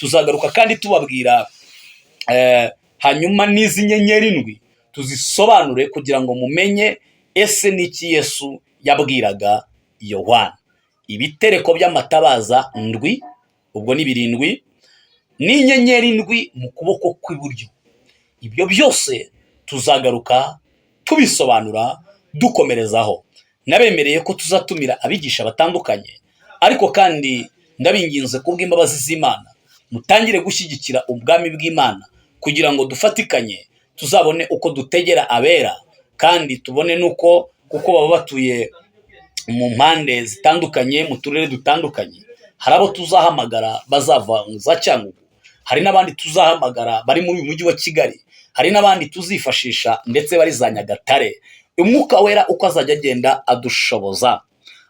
tuzagaruka kandi tubabwira hanyuma n'izi nyenyeri ndwi tuzisobanure kugira ngo mumenye ese n'iki Yesu yabwiraga Yohana. Ibitereko by'amatabaza ndwi, ubwo ni birindwi, n'inyenyeri ndwi mu kuboko kw'iburyo. Ibyo byose tuzagaruka tubisobanura dukomerezaho. Nabemereye ko tuzatumira abigisha batandukanye, ariko kandi ndabinginze kubw'imbabazi z'Imana mutangire gushyigikira ubwami bw'Imana kugira ngo dufatikanye tuzabone uko dutegera abera, kandi tubone nuko kuko baba batuye mu mpande zitandukanye, mu turere dutandukanye. Hari abo tuzahamagara bazava za Cyangugu, hari n'abandi tuzahamagara bari muri uyu mujyi wa Kigali, hari n'abandi tuzifashisha ndetse bari za Nyagatare. Umwuka wera uko azajya agenda adushoboza,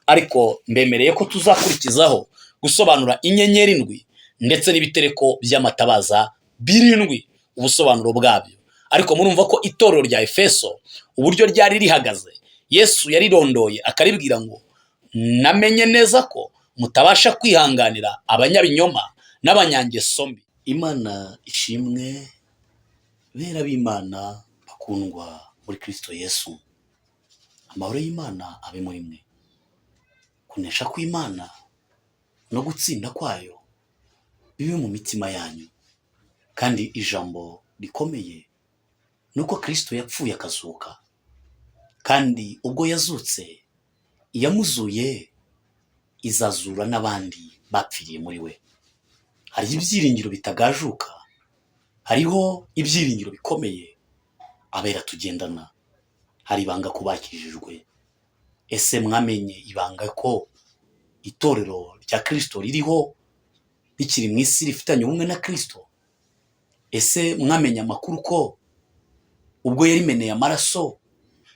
ariko mbemereye ko tuzakurikizaho gusobanura inyenyeri ndwi ndetse n'ibitereko by'amatabaza birindwi, ubusobanuro bwabyo. Ariko murumva ko itorero rya Efeso uburyo ryari rihagaze, Yesu yarirondoye akaribwira ngo namenye neza ko mutabasha kwihanganira abanyabinyoma n'abanyangeso mbi. Imana ishimwe, bera b'Imana bakundwa muri Kristo Yesu. Amahoro y'Imana abe muri mwe. Kunesha kw'Imana no gutsinda kwayo bibe mu mitima yanyu. Kandi ijambo rikomeye nuko Kristo yapfuye akazuka, kandi ubwo yazutse iyamuzuye izazura n'abandi bapfiriye muri we. Hari ibyiringiro bitagajuka, hariho ibyiringiro bikomeye abera tugendana. Hari ibanga ku bakijijwe. Ese mwamenye ibanga ko itorero rya Kristo ririho rikiri mu isi rifitanye ubumwe na Kristo? Ese mwamenye amakuru ko ubwo yarimeneye amaraso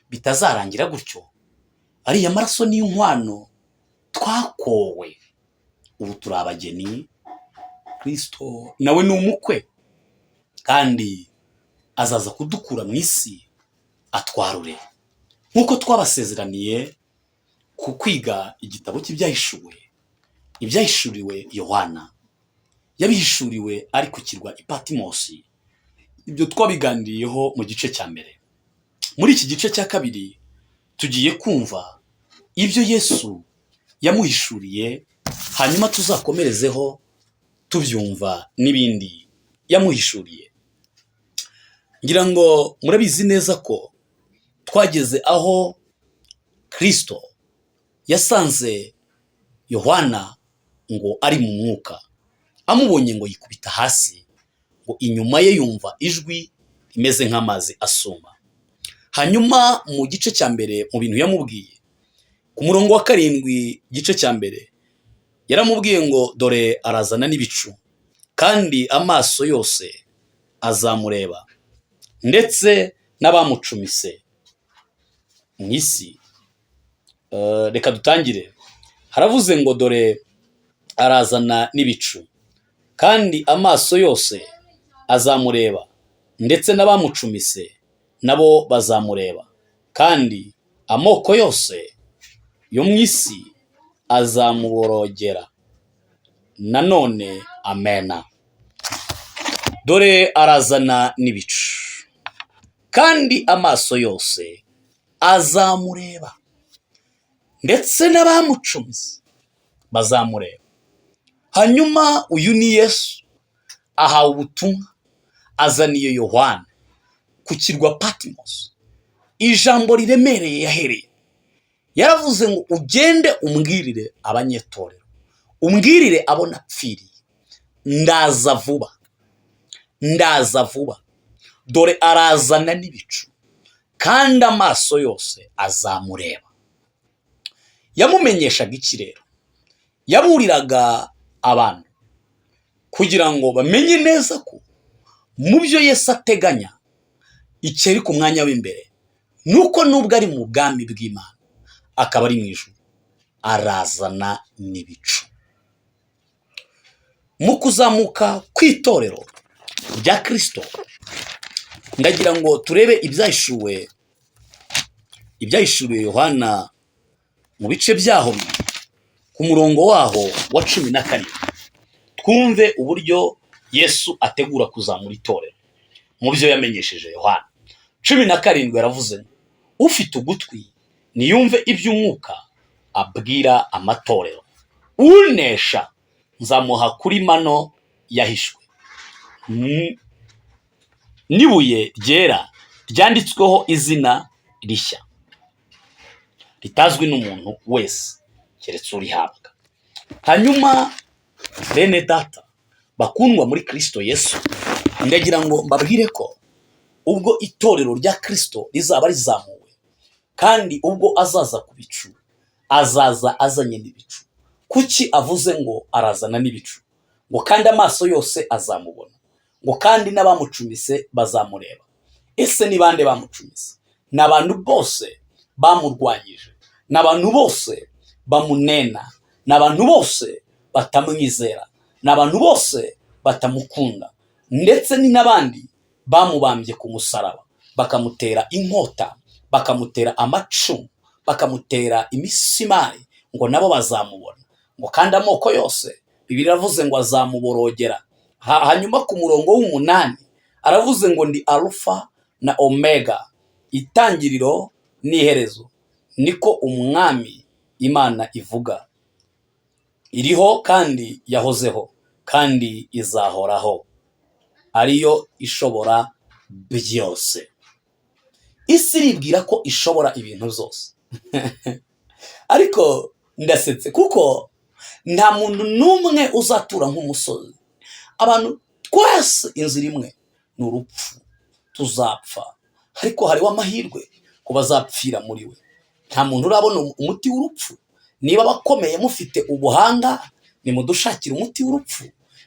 bitazarangira gutyo? Ariya maraso ni inkwano twakowe, ubu turi abageni, Kristo nawe ni umukwe, kandi azaza kudukura mu isi atwarure, nk'uko twabasezeraniye ku kwiga igitabo ibyahishuriwe Yohana. Yabihishuriwe ari ku kirwa Patimosi. Ibyo twabiganiriyeho mu gice cya mbere. Muri iki gice cya kabiri tugiye kumva ibyo Yesu yamuhishuriye, hanyuma tuzakomerezeho tubyumva n'ibindi yamuhishuriye. Ngira ngo murabizi neza ko twageze aho Kristo yasanze Yohana ngo ari mu mwuka, amubonye ngo yikubita hasi, ngo inyuma ye yumva ijwi rimeze nk'amazi asuma. Hanyuma mu gice cya mbere mu bintu yamubwiye, ku murongo wa 7 gice cya mbere, yaramubwiye ngo dore arazana n'ibicu, kandi amaso yose azamureba, ndetse n'abamucumise mu isi. Reka dutangire. Haravuze ngo dore arazana n'ibicu, kandi amaso yose azamureba, ndetse n'abamucumise nabo bazamureba, kandi amoko yose yo mu isi azamuborogera. Nanone amena. Dore arazana n'ibicu, kandi amaso yose azamureba, ndetse n'abamucumise bazamureba. Hanyuma uyu ni Yesu ahawe ubutumwa, azaniye Yohana ku kirwa Patimosi. Ijambo riremereye yahereye, yaravuze ngo ugende umbwirire abanyetorero, umbwirire abo napfiriye, ndaza vuba. Dore arazana n'ibicu, kandi amaso yose azamureba. Yamumenyeshaga iki rero? Yaburiraga abantu kugira ngo bamenye neza ko mu byo Yesu ateganya ikiri ku mwanya w'imbere, nuko nubwo ari mu bwami bw'Imana akaba ari mu ijuru, arazana n'ibicu. Mu kuzamuka kw'itorero rya Kristo, ndagira ngo turebe ibyahishuriwe Yohana mu bice byaho ku murongo waho wa 12. Twumve uburyo Yesu ategura kuzamura itorero mu byo yamenyesheje Yohana. 17 yaravuze ngo ufite ugutwi niyumve iby'umwuka abwira amatorero, unesha nzamuha kuri mano yahishwe n'ibuye ryera ryanditsweho izina rishya ritazwi n'umuntu wese keretse urihabwa. Hanyuma bene data bakundwa muri Kristo Yesu, ndagira ngo mbabwire ko ubwo itorero rya Kristo rizaba rizamuwe, kandi ubwo azaza ku bicu azaza azanye n'ibicu. Kuki avuze ngo arazana n'ibicu? Ngo kandi amaso yose azamubona, ngo kandi n'abamucumise bazamureba. Ese ni bande bamucumise? N'abantu bose bamurwanyije, n'abantu bose bamunena, n'abantu bose batamwizera, n'abantu bose batamukunda, ndetse ni n'abandi bamubambye ku musaraba, bakamutera inkota, bakamutera amacumu, bakamutera imisimari, ngo nabo bazamubona. Ngo kandi amoko yose, Bibiliya iravuze ngo azamuborogera. Hanyuma ku murongo w'8 aravuze ngo ndi Alpha na Omega, itangiriro n'iherezo, niko umwami Imana ivuga, iriho kandi yahozeho kandi izahoraho, ariyo ishobora byose. Isi iribwira ko ishobora ibintu byose ariko ndasetse, kuko nta muntu n'umwe uzatura nk'umusozi. Abantu twese inzira imwe ni urupfu, tuzapfa, ariko hariho amahirwe ko bazapfira muri we. Nta muntu urabona umuti w'urupfu. Niba abakomeye mufite ubuhanga, nimudushakire umuti w'urupfu.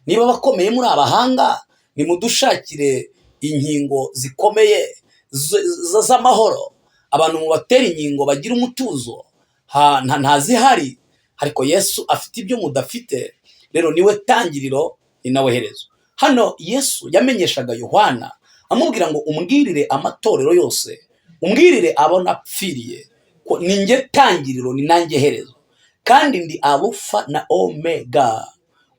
Niba abakomeye muri abahanga, nimudushakire inkingo zikomeye z'amahoro. Abantu mubatera inkingo bagira umutuzo, ntazihari, ariko Yesu afite ibyo mudafite. Rero niwe tangiriro ni nawe herezo. Hano Yesu yamenyeshaga Yohana amubwira ngo umbwirire amatorero yose, umbwirire abo napfiriye ko ninjye tangiriro ni nanjye herezo, kandi ndi Alpha na Omega,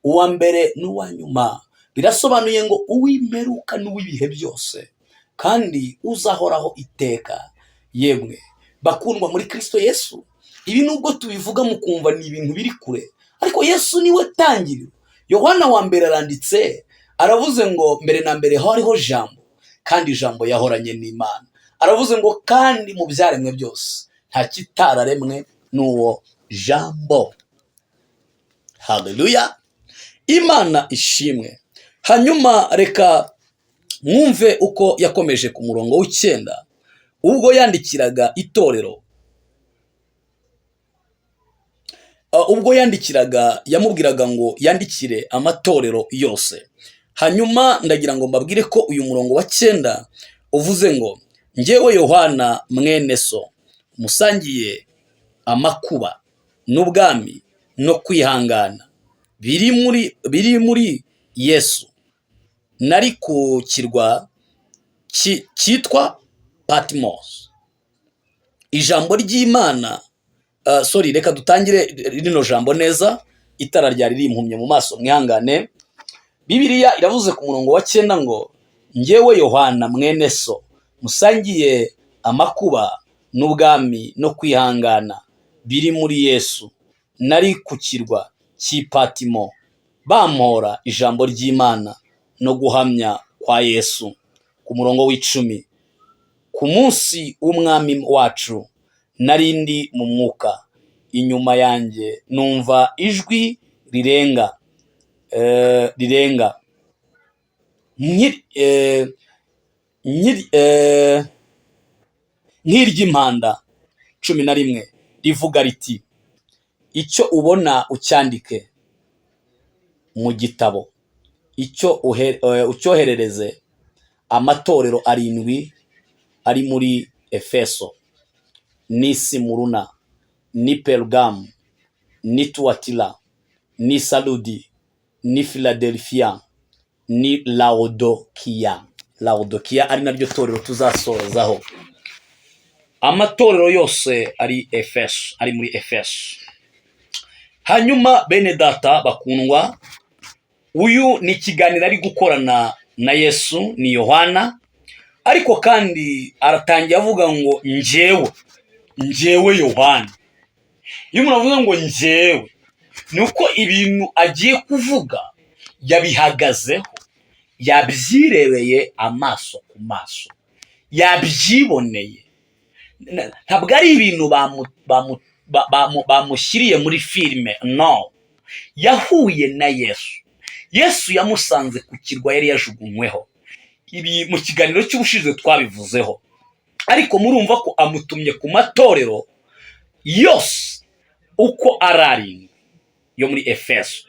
uwa mbere n'uwa nyuma. Birasobanuye ngo uw'imperuka n'uw'ibihe byose, kandi uzahoraho iteka. Yemwe bakundwa muri Kristo Yesu, ibi nubwo tubivuga mukumva ni ibintu biri kure, ariko Yesu niwe tangiriro. Yohana wa mbere aranditse, aravuze ngo mbere na mbere hariho jambo, kandi jambo yahoranye n'Imana. Aravuze ngo kandi mu byaremwe byose nta kitararemwe n'uwo jambo. Haleluya, Imana ishimwe. Hanyuma reka mwumve uko yakomeje ku murongo w'9 ubwo yandikiraga itorero. Ubwo yandikiraga yamubwiraga ngo yandikire amatorero yose. Hanyuma ndagira ngo mbabwire ko uyu murongo wa 9 uvuze ngo njyewe Yohana mwene so, musangiye amakuba n'ubwami no kwihangana biri muri Yesu, nari ku kirwa cyitwa Patmos. Ijambo ry'Imana, reka dutangire rino jambo neza, itara ryari rimpumye mu maso, mwihangane. Bibiliya iravuze ku murongo wa 9 ngo njyewe Yohana mwene so, musangiye amakuba n'ubwami no kwihangana biri muri Yesu, nari ku kirwa cy'Ipatimo, bampora ijambo ry'Imana no guhamya kwa Yesu. Ku murongo w'10, ku munsi w'umwami wacu narindi mu mwuka, inyuma yanjye numva ijwi rirenga nk'iry'impanda 11 rivuga riti, icyo ubona ucyandike mu gitabo, ucyoherereze amatorero 7 ari muri Efeso, ni Simuruna, ni Pergamu, ni Tuatila, ni Saludi, ni Philadelphia, ni Laodikiya. Laodikiya ari naryo torero tuzasorezaho. Amatorero yose ari Efeso, ari muri Efeso. Hanyuma bene data bakundwa, uyu ni ikiganiro ari gukorana na Yesu, ni Yohana, ariko kandi aratangiye avuga ngo njyewe Yohana. Iyo umuntu avuga ngo njyewe, ni uko ibintu agiye kuvuga yabihagazeho, yabyirebeye amaso ku maso, yabyiboneye. Ntabwo ari ibintu bamushyiriye muri filime, no. Yahuye na Yesu yamusanze ku kirwa yari yajugunyweho. Ibi mu kiganiro cy'ubushize twabivuzeho, ariko murumva ko amutumye ku matorero yose uko ararindwi yo muri Efeso.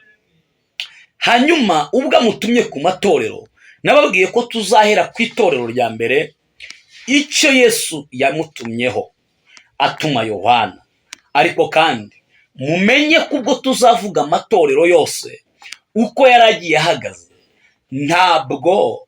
Hanyuma ubwo amutumye ku matorero, nababwiye ko tuzahera ku itorero rya mbere, icyo Yesu yamutumyeho atuma Yohana. Ariko kandi mumenye ko ubwo tuzavuga amatorero yose uko yaragiye ahagaze, ntabwo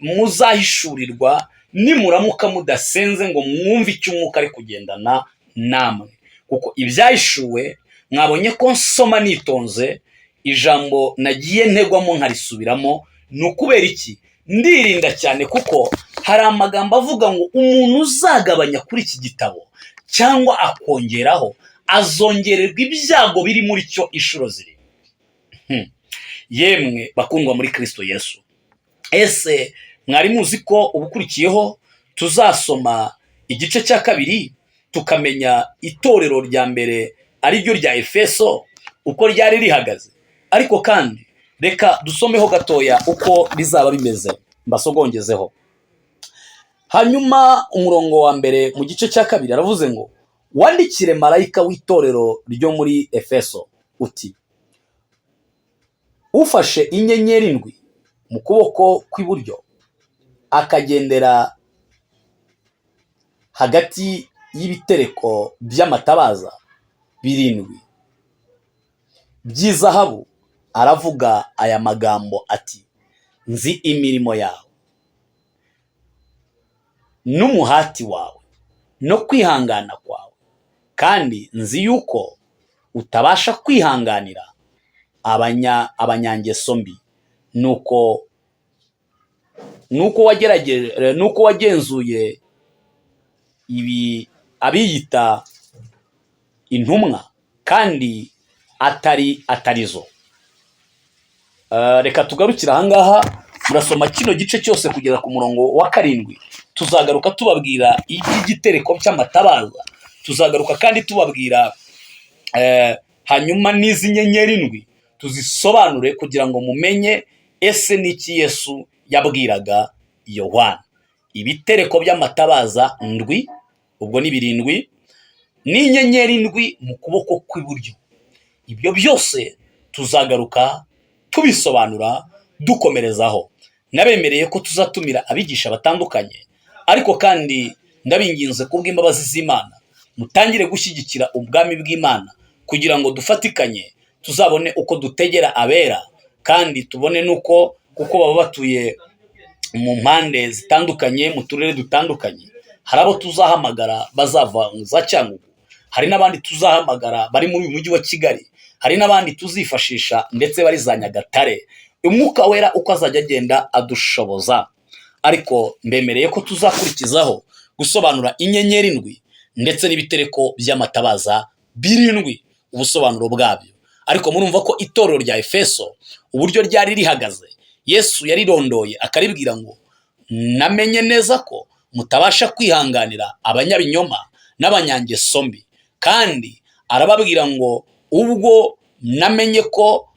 muzahishurirwa nimuramuka mudasenze ngo mwumve icyo umwuka ari kugendana namwe. Kuko ibyahishuwe mwabonye ko nsoma nitonze, ijambo nagiye ntegwamo nkarisubiramo. Ni ukubera iki? Ndirinda cyane, kuko hari amagambo avuga ngo umuntu uzagabanya kuri iki gitabo cyangwa akongeraho azongererwa ibyago biri muri cyo inshuro ziri. Yemwe bakundwa muri Kristo Yesu, ese mwari muzi ko ubukurikiyeho tuzasoma igice cya kabiri tukamenya itorero rya mbere ari ryo rya Efeso uko ryari rihagaze? Ariko kandi reka dusomeho gatoya uko bizaba bimeze, mbasogongezeho. Hanyuma umurongo wa mbere mu gice cya kabiri aravuze ngo, wandikire marayika w'itorero ryo muri Efeso uti, ufashe inyenyeri ndwi mu kuboko kw'iburyo akagendera hagati y'ibitereko by'amatabaza birindwi by'izahabu, aravuga aya magambo ati, nzi imirimo yawe n'umuhati wawe no kwihangana kwawe, kandi nzi yuko utabasha kwihanganira abanyangeso mbi, nuko wagenzuye abiyita intumwa kandi atarizo. Reka tugarukire ahangaha, murasoma kino gice cyose kugera ku murongo wa 7. Tuzagaruka tubabwira iby'igitereko cy'amatabaza, tuzagaruka kandi tubabwira hanyuma n'izi nyenyeri ndwi tuzisobanure kugira ngo mumenye ese n'iki Yesu yabwiraga Yohana. Ibitereko by'amatabaza ndwi, ubwo ni 7, n'inyenyeri ndwi mu kuboko kw'iburyo. Ibyo byose tuzagaruka tubisobanura dukomerezaho. Nabemereye ko tuzatumira abigisha batandukanye, ariko kandi ndabinginze kubw'imbabazi z'Imana mutangire gushyigikira ubwami bw'Imana kugira ngo dufatikanye tuzabone uko dutegera abera, kandi tubone nuko kuko baba batuye mu mpande zitandukanye, mu turere dutandukanye. Hari abo tuzahamagara bazava za Cyangugu, hari n'abandi tuzahamagara bari muri mujyi wa Kigali, hari n'abandi tuzifashisha ndetse bari za Nyagatare. Umwuka wera uko azajya agenda adushoboza. Ariko mbemereye ko tuzakurikizaho gusobanura inyenyeri ndwi ndetse n'ibitereko by'amatabaza 7, ubusobanuro bwabyo. Ariko murumva ko itorero rya Efeso uburyo ryari rihagaze, Yesu yarirondoye akaribwira ngo, namenye neza ko mutabasha kwihanganira abanyabinyoma n'abanyangeso mbi, kandi arababwira ngo ubwo namenye ko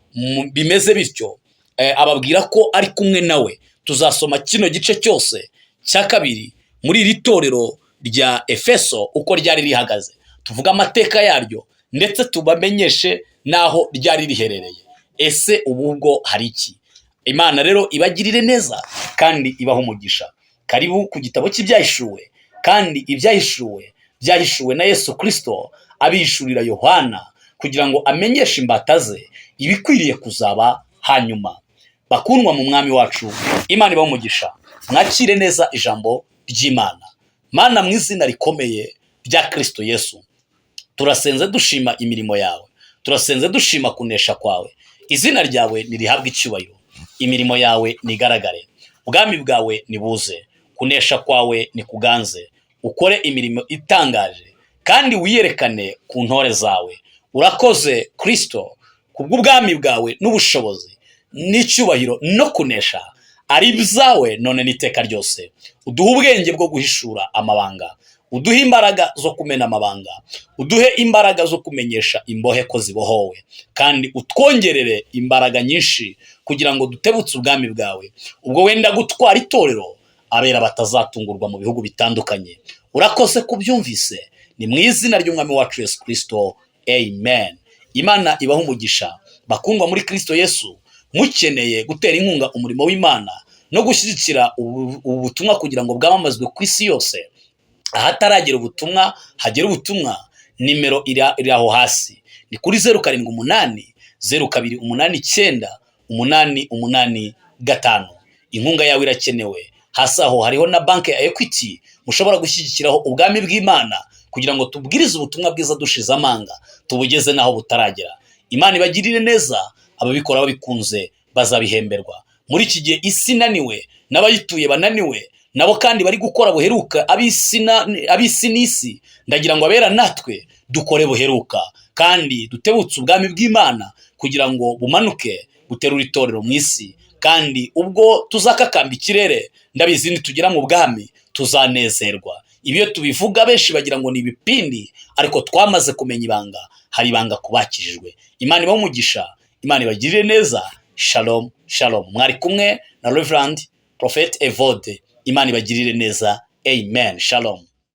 bimeze bityo, ababwira ko ari kumwe nawe. Tuzasoma kino gice cyose cya 2 muri iri torero rya Efeso uko ryari rihagaze, tuvuga amateka yaryo ndetse tubamenyeshe naho ryari riherereye. Ese ubwo hari iki? Imana rero ibagirire neza kandi ibahe umugisha. Karibu ku gitabo cy'ibyahishuwe, kandi ibyahishuwe byahishuwe na Yesu Kristo abihishurira Yohana kugira ngo amenyeshe imbata ze ibikwiriye kuzaba hanyuma. Bakundwa mu mwami wacu, Imana ibahe umugisha. Mwakire neza ijambo ry'Imana. Mana, mu izina rikomeye rya Kristo Yesu, turasenze dushima imirimo yawe, turasenze dushima kunesha kwawe. izina ryawe nirihabwe icyubahiro, imirimo yawe nigaragare, ubwami bwawe nibuze, kunesha kwawe nikuganze, ukore imirimo itangaje kandi wiyerekane ku ntore zawe. Urakoze Kristo, kubw'ubwami bwawe n'ubushobozi n'icyubahiro no kunesha ari byawe none n'iteka ryose. Uduhe ubwenge bwo guhishura amabanga, uduhe imbaraga zo kumena amabanga, uduhe imbaraga zo kumenyesha imbohe ko zibohowe, kandi utwongerere imbaraga nyinshi kugira ngo dutebutse ubwami bwawe, ubwo wenda gutwara itorero abera batazatungurwa mu bihugu bitandukanye. Urakoze kubyumvise, ni mu izina ry'umwami wacu Yesu Kristo, amen. Imana ibahe umugisha bakundwa muri Kristo Yesu, mukeneye gutera inkunga umurimo w'Imana no gushyigikira ubutumwa kugira ngo bwamamazwe ku isi yose. Ahataragera ubutumwa hagera ubutumwa, nimero iri aho hasi, ni kuri 078 028 885. Inkunga yawe irakenewe. Hasi aho hariho na banki ya Equity mushobora gushyigikiraho ubwami bw'Imana kugira ngo tubwirize ubutumwa bwiza dushize amanga, tubugeze naho butaragera. Imana ibagirire neza, ababikora babikunze bazabihemberwa. Muri iki gihe isi naniwe, n'abayituye bananiwe, nabo kandi bari gukora buheruka, ab'isi n'isi, ndagira ngo abera natwe dukore buheruka kandi dutebutse ubwami bw'Imana kugira ngo bumanuke buterura itorero mu isi, kandi ubwo tuzakakamba ikirere ndabizi nitugera mu bwami tuzanezerwa. Ibyo tubivuga benshi bagira ngo ni ibipindi, ariko twamaze kumenya ibanga, hari ibanga kubakijijwe. Imana ibahe umugisha, Imana ibagirire neza. Shalom shalom. Mwari kumwe na Reverend Prophet Evode. Imana ibagirire neza. Amen. Shalom.